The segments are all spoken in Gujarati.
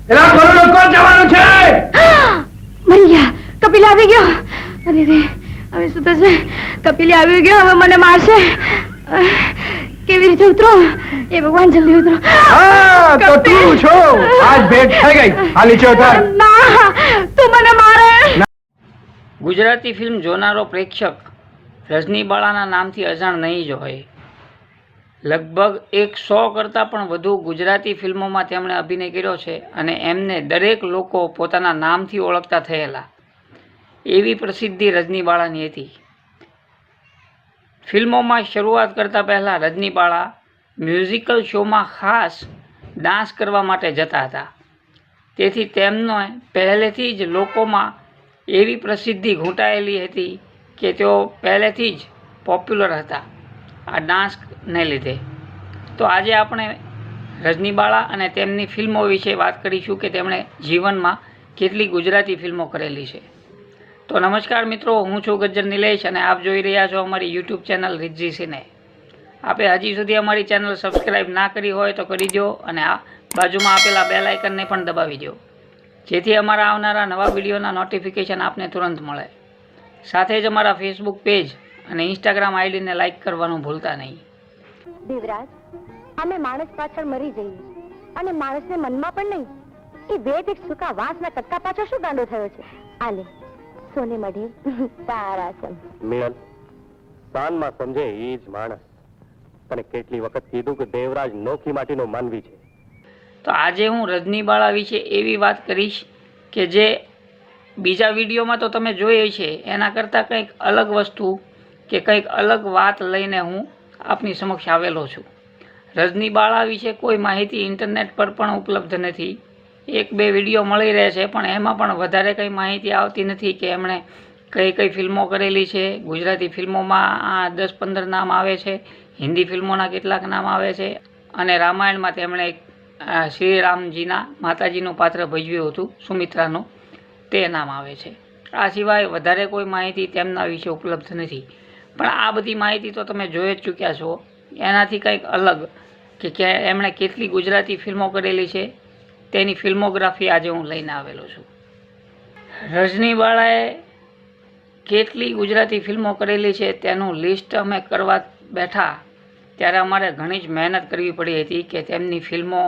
એલા કોનો કોણ જવાનું છે? મરી ગયા. કપિલ આવી ગયો. અરે રે, હવે શું થશે? કપિલ આવી ગયો, હવે મને મારશે. કેવી રીતે ઉતરો? એ ભગવાન, જલ્દી ઉતરો. હા, તો તું છો. આજ ભેટ થઈ ગઈ. આ નીચે ઉતર. ના, તું મને મારે. ગુજરાતી ફિલ્મ જોનારો પ્રેક્ષક રજનીબાળાના નામથી અજાણ નહીં જ હોય. લગભગ 100 કરતાં પણ વધુ ગુજરાતી ફિલ્મોમાં તેમણે અભિનય કર્યો છે અને એમને દરેક લોકો પોતાના નામથી ઓળખતા થયેલા. એવી પ્રસિદ્ધિ રજનીબાળાની હતી. ફિલ્મોમાં શરૂઆત કરતાં પહેલાં રજનીબાળા મ્યુઝિકલ શોમાં ખાસ ડાન્સ કરવા માટે જતા હતા. તેથી તેમનો પહેલેથી જ લોકોમાં એવી પ્રસિદ્ધિ ઘૂંટાયેલી હતી કે તેઓ પહેલેથી જ પોપ્યુલર હતા આ ડાન્સને લીધે. તો આજે આપણે રજનીબાળા અને તેમની ફિલ્મો વિશે વાત કરીશું કે તેમણે જીવનમાં કેટલી ગુજરાતી ફિલ્મો કરેલી છે. તો નમસ્કાર મિત્રો, હું છું ગજ્જર નિલેશ અને આપ જોઈ રહ્યા છો અમારી યુટ્યુબ ચેનલ રિદ્ધિ સિને. આપે હજી સુધી અમારી ચેનલ સબસ્ક્રાઈબ ના કરી હોય તો કરી દો અને આ બાજુમાં આપેલા બેલ આઇકનને પણ દબાવી દો, જેથી અમારા આવનારા નવા વિડીયોના નોટિફિકેશન આપને તુરંત મળે. સાથે જ અમારા ફેસબુક પેજ અને ઇન્સ્ટાગ્રામ આઈડીને લાઇક કરવાનું ભૂલતા નહીં. દેવરાજ, અમે માણસ પાછળ મરી જઈએ અને માણસને મનમાં પણ નહીં. એ વેદ એક સૂકા વાંસના કટકા પાછળ શું ગાંડો થયો છે? આલે સોને મઢી તારા સમ મિલન સાનમાં સમજે એ જ માણસ. તને કેટલી વખત કીધું કે દેવરાજ નોખી માટીનો માનવી છે. તો આજે હું રજનીબાળા વિશે એવી વાત કરીશ કે જે બીજા વિડીયોમાં તો તમે જોઈ છે એના કરતાં કંઈક અલગ વસ્તુ કે કંઈક અલગ વાત લઈને હું આપની સમક્ષ આવેલો છું. રજનીબાળા વિશે કોઈ માહિતી ઇન્ટરનેટ પર પણ ઉપલબ્ધ નથી. 1-2 વિડીયો મળી રહે છે પણ એમાં પણ વધારે કંઈ માહિતી આવતી નથી કે એમણે કઈ કઈ ફિલ્મો કરેલી છે. ગુજરાતી ફિલ્મોમાં 10-15 નામ આવે છે, હિન્દી ફિલ્મોના કેટલાક નામ આવે છે અને રામાયણમાં તેમણે શ્રી રામજીના માતાજીનું પાત્ર ભજવ્યું હતું, સુમિત્રાનું, તે નામ આવે છે. આ સિવાય વધારે કોઈ માહિતી તેમના વિશે ઉપલબ્ધ નથી. પણ આ બધી માહિતી તો તમે જોઈ જ ચૂક્યા છો. એનાથી કંઈક અલગ કે એમણે કેટલી ગુજરાતી ફિલ્મો કરેલી છે તેની ફિલ્મોગ્રાફી આજે હું લઈને આવેલો છું. રજનીબાળાએ કેટલી ગુજરાતી ફિલ્મો કરેલી છે તેનું લિસ્ટ અમે કરવા બેઠા ત્યારે અમારે ઘણી જ મહેનત કરવી પડી હતી કે તેમની ફિલ્મો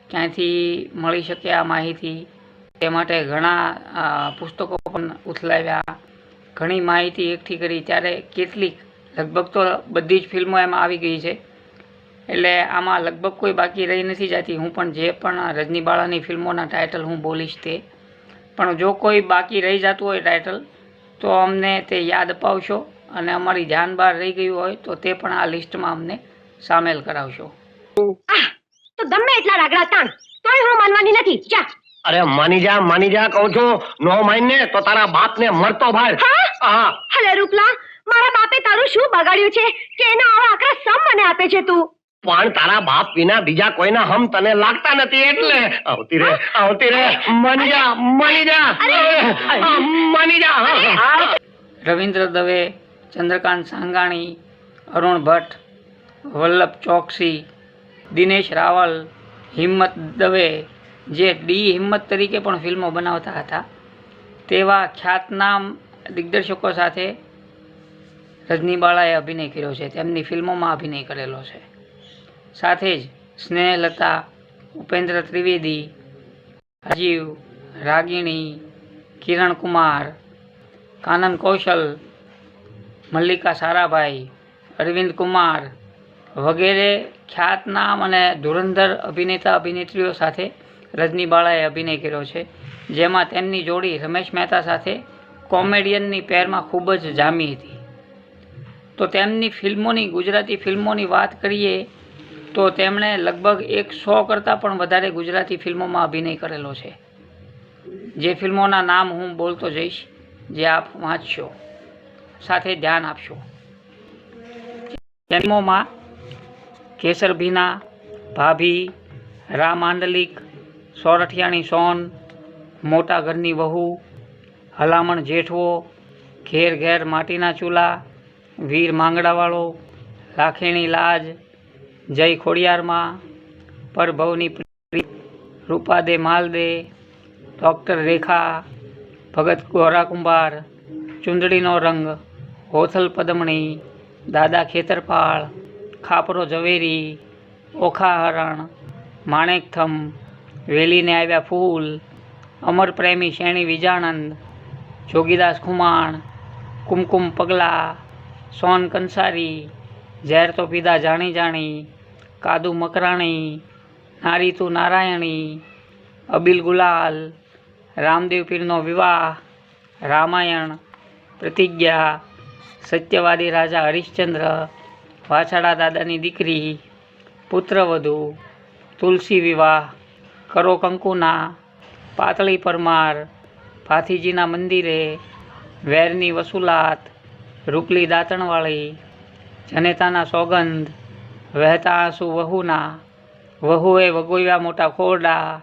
ક્યાંથી મળી શકે આ માહિતી. તે માટે ઘણા પુસ્તકો પણ ઉથલાવ્યા, ઘણી માહિતી એકઠી કરી. ત્યારે કેટલીક લગભગ તો બધી જ ફિલ્મો એમાં આવી ગઈ છે. એટલે આમાં લગભગ કોઈ બાકી રહી નથી જતી. હું પણ જે પણ રજનીબાળાની ફિલ્મોના ટાઇટલ હું બોલીશ તે, પણ જો કોઈ બાકી રહી જતું હોય ટાઇટલ તો અમને તે યાદ અપાવશો અને અમારી જાન બહાર રહી ગયું હોય તો તે પણ આ લિસ્ટમાં અમને સામેલ કરાવશો. તો ગમે એટલા રાગડા તાણ, તોય હું માનવાની નથી. જા. અરે માની જા કહું છું. નો માન ને તો તારા બાપને મરતો ભાર. હા. હલે રૂપલા, મારા બાપે તારું શું બગાડ્યું છે કે એના આવા આકરા સમ મને આપે છે તું? પણ તારા બાપ વિના બીજા કોઈના હમ તને લાગતા નથી એટલે. આવતી રે. માની જા. રવિન્દ્ર દવે, ચંદ્રકાંત સાંગાણી, અરુણ ભટ્ટ, વલ્લભ ચોકસી, દિનેશ રાવલ, હિંમત દવે, જે ડી હિંમત તરીકે પણ ફિલ્મો બનાવતા હતા, તેવા ખ્યાતનામ દિગ્દર્શકો સાથે રજનીબાળાએ અભિનય કર્યો છે, તેમની ફિલ્મોમાં અભિનય કરેલો છે. સાથે જ સ્નેહલતા, ઉપેન્દ્ર ત્રિવેદી, રાજીવ, રાગિણી, કિરણ કુમાર, કાનન કૌશલ, મલ્લિકા સારાભાઈ, અરવિંદ કુમાર વગેરે ખ્યાતનામ અને ધુરંધર અભિનેતા અભિનેત્રીઓ સાથે રજનીબાળાએ અભિનય કર્યો છે, જેમાં તેમની જોડી રમેશ મહેતા સાથે કોમેડિયનની પેરમાં ખૂબ જ જામી હતી. તો તેમની ફિલ્મોની, ગુજરાતી ફિલ્મોની વાત કરીએ તો તેમણે લગભગ 100 કરતાં પણ વધારે ગુજરાતી ફિલ્મોમાં અભિનય કરેલો છે. જે ફિલ્મોના નામ હું બોલતો જઈશ, જે આપ વાંચશો, સાથે ધ્યાન આપશો. ફિલ્મોમાં કેસર ભીના, ભાભી, રા માંડલિક, સોરઠિયાણી સોન, મોટા ઘરની વહુ, હલામણ જેઠવો, ઘેર ઘેર માટીના ચૂલા, વીર માંગડાવાળો, રાખેણી લાજ, જય ખોડિયારમાં, પરભવની પ્રીત, રૂપાદે માલદે, ડૉક્ટર રેખા, ભગત ગોરા કુંભાર, ચુંદડીનો રંગ, હોથલ પદમણી, દાદા ખેતરપાળ, ખાપરો ઝવેરી, ઓખા હરણ, માણેકથમ, વેલીને આવ્યા ફૂલ, અમર પ્રેમી શેણી વિજાણંદ, જોગીદાસ ખુમાણ, કુમકુમ પગલા, સોન કંસારી, ઝેર તો પીધા જાણી જાણી, કાદુ મકરાણી, નારી તું નારાયણી, અબિલ ગુલાલ, રામદેવ પીરનો વિવાહ, રામાયણ, પ્રતિજ્ઞા, સત્યવાદી રાજા હરિશ્ચંદ્ર, વાછાડા દાદાની દીકરી, પુત્રવધુ, તુલસી વિવાહ, કરો કંકુના, પાતળી પરમાર, ભાથીજીના મંદિરે, વેરની વસુલાત, રૂપલી દાંતણવાળી, જનેતાના સોગંદ, વહેતા આંસુ વહુના, વહુએ વગોવ્યા મોટા ખોરડા,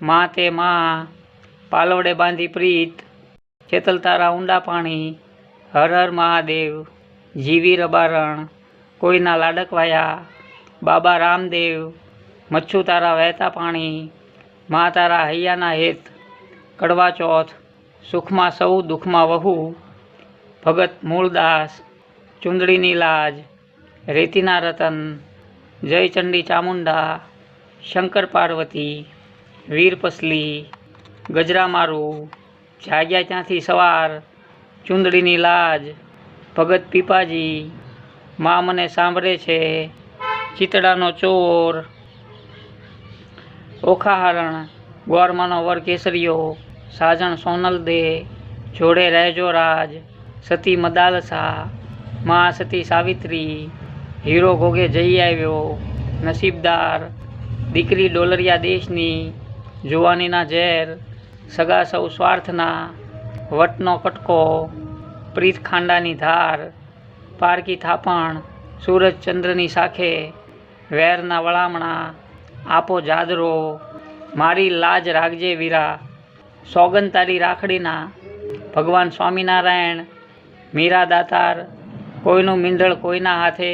મા તે મા, પાલવડે બાંધી પ્રીત, ચેતલ તારા ઊંડા પાણી, હર હર મહાદેવ, જીવી રબારણ, કોઈના લાડકવાયા, બાબા રામદેવ, મચ્છુ તારા વહેતા પાણી, મા તારા હૈયાના હેત, કડવા ચોથ, સુખમાં સૌ દુઃખમાં વહુ, ભગત મૂળદાસ, ચુંદડીની લાજ, રેતીના રતન, જય ચંડી ચામુંડા, શંકર પાર્વતી, વીર પસલી, ગજરા મારું, જાગ્યા ત્યાંથી સવાર, ચુંદડીની લાજ, ભગત પીપાજી, મા મને સાંભળે છે, ચિતડાનો ચોર, ઓખા હરણ, ગોરમાનો વર કેસરીયો, સાજણ સોનલ દે, જોડે રહેજો રાજ, સતી મદાલસા, મા સતી સાવિત્રી, હીરો ઘોગે જઈ આવ્યો, નસીબદાર, દીકરી ડોલરિયા દેશની, જુવાનીના ઝેર, સગા સૌ સ્વાર્થના, વટનો કટકો, પ્રીત ખાંડાની ધાર, પારકી થાપણ, સૂરજ ચંદ્રની સાખે, વેરના વળામણા, આપો જાદરો, મારી લાજ રાખજે વીરા, સોગન તારી રાખડીના, ભગવાન સ્વામિનારાયણ, મીરા દાતાર, કોઈનું મીંઢળ કોઈના હાથે,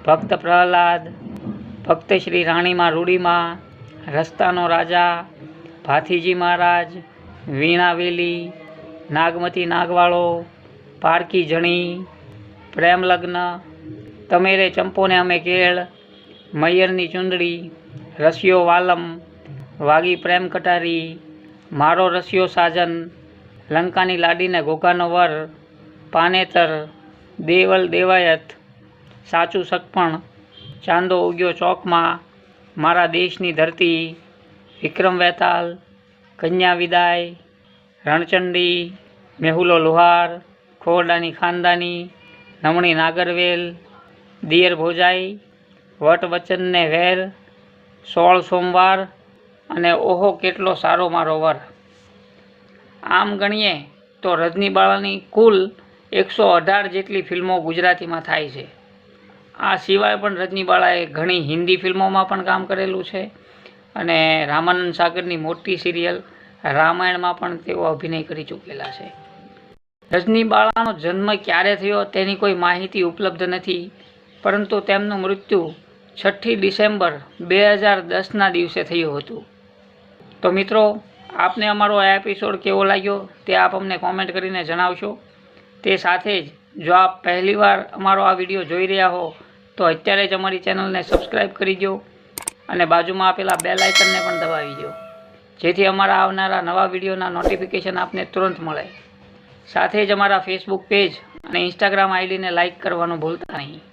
ભક્ત પ્રહલાદ, ભક્ત શ્રી રાણીમાં રૂડીમાં, રસ્તાનો રાજા, ભાથીજી મહારાજ, વીણાવેલી, નાગમતી નાગવાળો, પારકી જણી, પ્રેમ લગ્ન, તમેરે ચંપોને અમે કેળ, મૈયરની ચુંદડી, રસિયો વાલમ, વાગી પ્રેમ કટારી, મારો રસિયો સાજન, લંકાની લાડીને ઘોઘાનો વર, પાનેતર, દેવલ દેવાયત, સાચું સગપણ, ચાંદો ઉગ્યો ચોકમાં, મારા દેશની ધરતી, વિક્રમ વેતાલ, કન્યા વિદાય, રણચંડી, મેહુલો લુહાર, ખોરડાની ખાનદાની, નમણી નાગરવેલ, દિયર ભોજાઈ, વટ વચનને વેર, 16 સોમવાર અને ઓહો કેટલો સારો મારો વર. આમ ગણીએ તો રજનીબાળાની કુલ 118 જેટલી ફિલ્મો ગુજરાતીમાં થાય છે. આ સિવાય પણ રજનીબાળાએ ઘણી હિન્દી ફિલ્મોમાં પણ કામ કરેલું છે અને રામાનંદ સાગરની મોટી સિરિયલ રામાયણમાં પણ તેઓ અભિનય કરી ચૂકેલા છે. રજનીબાળાનો જન્મ ક્યારે થયો તેની કોઈ માહિતી ઉપલબ્ધ નથી, પરંતુ તેમનું મૃત્યુ 6 ડિસેમ્બર 2010ના દિવસે થયું હતું. તો મિત્રો, આપને અમારો આ એપિસોડ કેવો લાગ્યો તે આપ અમને કોમેન્ટ કરીને જણાવશો. તે સાથે જ જો આપ પહેલીવાર અમારો આ વિડીયો જોઈ રહ્યા હો તો અત્યારે જ અમારી ચેનલને સબસ્ક્રાઈબ કરી દો અને બાજુમાં આપેલા બેલ આઇકનને પણ દબાવી દો, જેથી અમારા આવનારા નવા વિડીયોના નોટિફિકેશન આપને તુરંત મળે. સાથે જ અમારા ફેસબુક પેજ અને ઇન્સ્ટાગ્રામ આઈડીને લાઇક કરવાનું ભૂલતા નહીં.